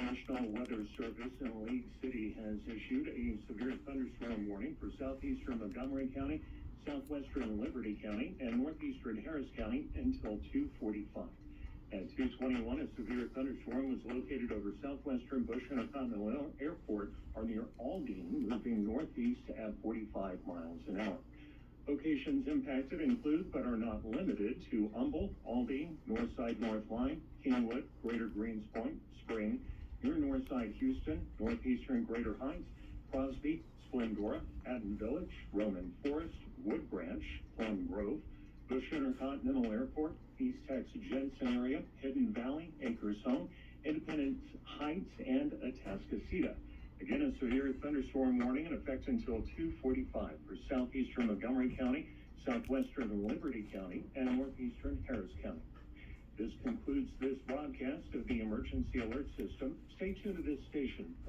National Weather Service in League City has issued a severe thunderstorm warning for southeastern Montgomery County, southwestern Liberty County, and northeastern Harris County until 2:45. At 2:21, a severe thunderstorm was located over southwestern Bush Intercontinental Airport or near Aldine, moving northeast at 45 miles an hour. Locations impacted include, but are not limited to, Humboldt, Aldine, Northside North Line, Kingwood, Greater Greenspoint, Spring, near Northside Houston, northeastern Greater Heights, Crosby, Splendora, Haddon Village, Roman Forest, Wood Branch, Plum Grove, Bush Intercontinental Airport, East Texas Jensen area, Hidden Valley, Acres Home, Independence Heights, and Atascocita. Again, a severe thunderstorm warning in effect until 2:45 for southeastern Montgomery County, southwestern Liberty County, and northeastern Harris County. This concludes this broadcast of the Emergency Alert System. Stay tuned to this station for